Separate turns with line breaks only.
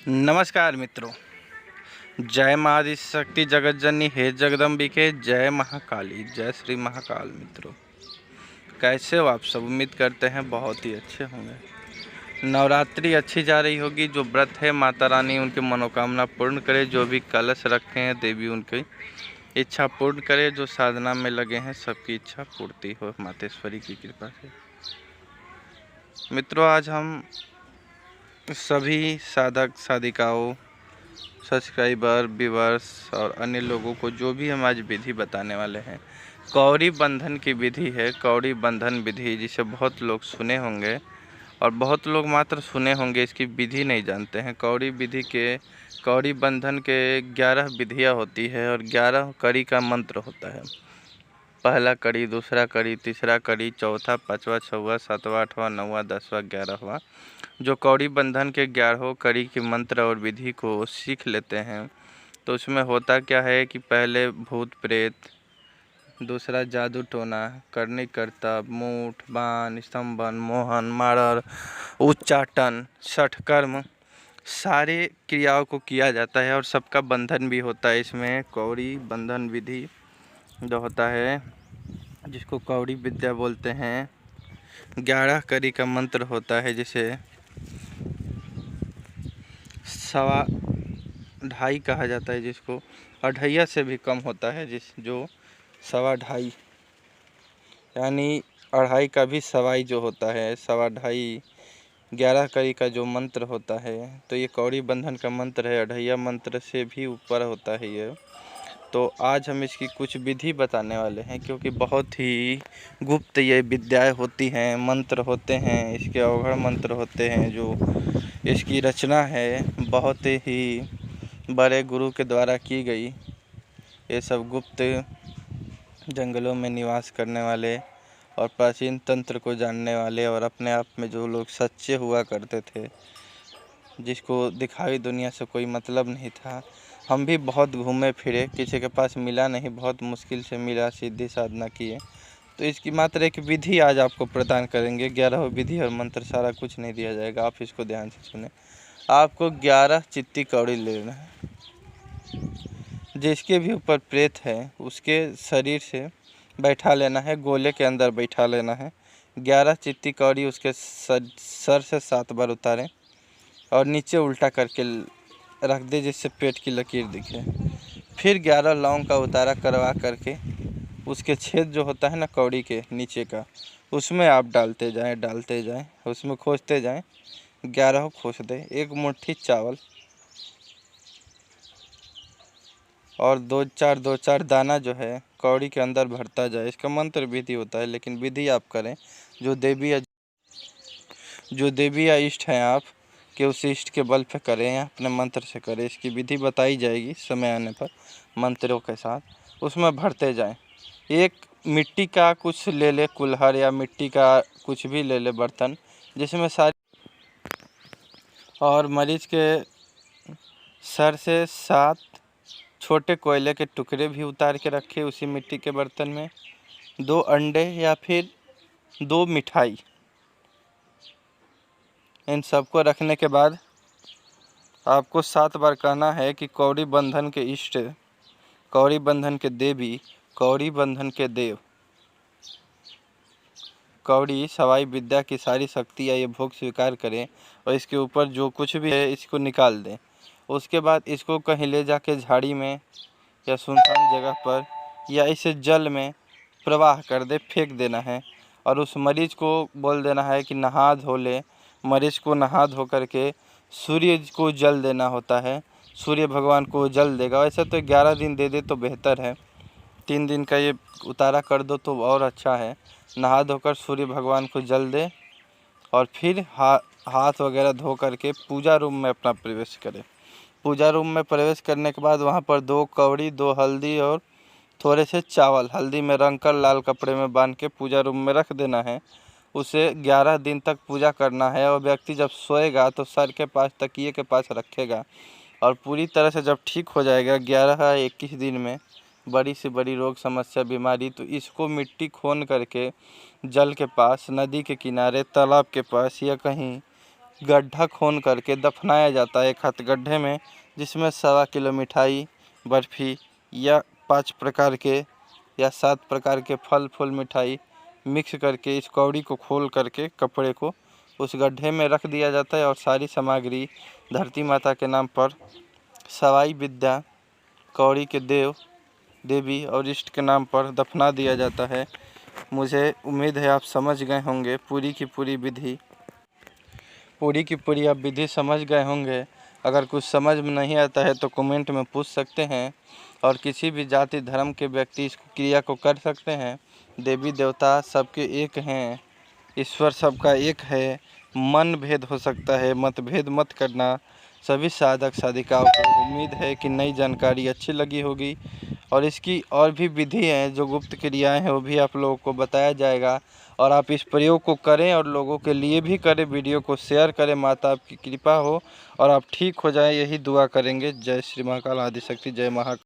नमस्कार मित्रों। जय महाशक्ति जगत जननी हे जगदम्बिके, जय महाकाली, जय श्री महाकाल। मित्रों कैसे हो आप सब? उम्मीद करते हैं बहुत ही अच्छे होंगे। नवरात्रि अच्छी जा रही होगी। जो व्रत है माता रानी उनकी मनोकामना पूर्ण करे। जो भी कलश रखे हैं देवी उनकी इच्छा पूर्ण करे। जो साधना में लगे हैं सबकी इच्छा पूर्ति हो मातेश्वरी की कृपा से। मित्रों आज हम सभी साधक साधिकाओं, सब्सक्राइबर, व्यूवर्स और अन्य लोगों को जो भी हम आज विधि बताने वाले हैं, कौड़ी बंधन की विधि है। कौड़ी बंधन विधि जिसे बहुत लोग सुने होंगे और बहुत लोग मात्र सुने होंगे, इसकी विधि नहीं जानते हैं। कौड़ी बंधन के 11 विधियाँ होती है और 11 कड़ी का मंत्र होता है। पहला कड़ी, दूसरा कड़ी, तीसरा कड़ी, चौथा, पाँचवा, छठवां, सातवां, आठवां, नौवां, 10वां, 11वां। जो कौड़ी बंधन के 11 कड़ी के मंत्र और विधि को सीख लेते हैं तो उसमें होता क्या है कि पहले भूत प्रेत, दूसरा जादू टोना, करनी करतब, मूठ, बाण, स्तंभन, मोहन, मारर, उच्चाटन, षटकर्म, सारे क्रियाओं को किया जाता है और सबका बंधन भी होता है। इसमें कौड़ी बंधन विधि जो होता है, जिसको कौड़ी विद्या बोलते हैं, 11 कड़ी का मंत्र होता है, जिसे 2.5 कहा जाता है, जिसको अढ़ैया से भी कम होता है, जो 2.5 यानी अढ़ाई का भी सवाई जो होता है, 2.5 11 कड़ी का जो मंत्र होता है। तो ये कौड़ी बंधन का मंत्र है, अढ़ैया मंत्र से भी ऊपर होता है ये। तो आज हम इसकी कुछ विधि बताने वाले हैं, क्योंकि बहुत ही गुप्त ये विद्याएं होती हैं, मंत्र होते हैं, इसके अवगढ़ मंत्र होते हैं। जो इसकी रचना है बहुत ही बड़े गुरु के द्वारा की गई। ये सब गुप्त जंगलों में निवास करने वाले और प्राचीन तंत्र को जानने वाले और अपने आप में जो लोग सच्चे हुआ करते थे, जिसको दिखाई दुनिया से कोई मतलब नहीं था। हम भी बहुत घूमे फिरे, किसी के पास मिला नहीं, बहुत मुश्किल से मिला, सिद्धि साधना किए। तो इसकी मात्र एक विधि आज आपको प्रदान करेंगे। 11 विधि और मंत्र, सारा कुछ नहीं दिया जाएगा, आप इसको ध्यान से सुने। आपको 11 चित्ती कौड़ी लेना है। जिसके भी ऊपर प्रेत है उसके शरीर से बैठा लेना है, गोले के अंदर बैठा लेना है। 11 चित्ती कौड़ी उसके सर से 7 बार उतारें और नीचे उल्टा करके रख दे, जिससे पेट की लकीर दिखे। फिर 11 लौंग का उतारा करवा करके उसके छेद जो होता है ना कौड़ी के नीचे का, उसमें आप डालते जाएं, उसमें खोजते जाएं। 11 खोज दें। एक मुट्ठी चावल और 2-4 दाना जो है कौड़ी के अंदर भरता जाए। इसका मंत्र विधि होता है, लेकिन विधि आप करें जो देवी या इष्ट हैं आप कि उस इष्ट के बल पे करें या अपने मंत्र से करें। इसकी विधि बताई जाएगी समय आने पर मंत्रों के साथ। उसमें भरते जाएं। एक मिट्टी का कुछ ले ले, कुल्हड़ या मिट्टी का कुछ भी ले ले बर्तन, जिसमें सारी, और मरीज के सर से 7 छोटे कोयले के टुकड़े भी उतार के रखे उसी मिट्टी के बर्तन में। 2 अंडे या फिर 2 मिठाई, इन सबको रखने के बाद आपको 7 बार कहना है कि कौड़ी बंधन के इष्ट, कौड़ी बंधन के देवी, कौड़ी बंधन के देव, कौड़ी सवाई विद्या की सारी शक्तियाँ ये भोग स्वीकार करें और इसके ऊपर जो कुछ भी है इसको निकाल दें। उसके बाद इसको कहीं ले जाके झाड़ी में या सुनसान जगह पर या इसे जल में प्रवाह कर दे, फेंक देना है। और उस मरीज को बोल देना है कि नहा धो ले। मरीज को नहा धो करके सूर्य को जल देना होता है, सूर्य भगवान को जल देगा। वैसे तो 11 दिन दे दे तो बेहतर है, 3 दिन का ये उतारा कर दो तो और अच्छा है। नहा धोकर सूर्य भगवान को जल दे और फिर हाथ वगैरह धो करके पूजा रूम में अपना प्रवेश करें। पूजा रूम में प्रवेश करने के बाद वहाँ पर 2 कौड़ी, 2 हल्दी और थोड़े से चावल हल्दी में रंग कर लाल कपड़े में बांध के पूजा रूम में रख देना है। उसे 11 दिन तक पूजा करना है और व्यक्ति जब सोएगा तो सर के पास, तकिए के पास रखेगा और पूरी तरह से जब ठीक हो जाएगा 11 या 21 दिन में, बड़ी से बड़ी रोग समस्या बीमारी, तो इसको मिट्टी खोन करके जल के पास, नदी के किनारे, तालाब के पास या कहीं गड्ढा खोन करके दफनाया जाता है एक हाथ गड्ढे में, जिसमें 1.25 किलो मिठाई, बर्फ़ी या 5 प्रकार के या 7 प्रकार के फल फूल मिठाई मिक्स करके इस कौड़ी को खोल करके कपड़े को उस गड्ढे में रख दिया जाता है और सारी सामग्री धरती माता के नाम पर सवाई विद्या, कौड़ी के देव देवी और इष्ट के नाम पर दफना दिया जाता है। मुझे उम्मीद है आप समझ गए होंगे पूरी की पूरी आप विधि समझ गए होंगे। अगर कुछ समझ में नहीं आता है तो कमेंट में पूछ सकते हैं और किसी भी जाति धर्म के व्यक्ति इस क्रिया को कर सकते हैं। देवी देवता सबके एक हैं, ईश्वर सबका एक है। मन भेद हो सकता है, मतभेद मत करना। सभी साधक साधिकाओं को उम्मीद है कि नई जानकारी अच्छी लगी होगी और इसकी और भी विधि हैं जो गुप्त क्रियाएं हैं वो भी आप लोगों को बताया जाएगा और आप इस प्रयोग को करें और लोगों के लिए भी करें। वीडियो को शेयर करें। माता आपकी कृपा हो और आप ठीक हो जाएं, यही दुआ करेंगे। जय श्री महाकाल आदिशक्ति, जय महाकाल।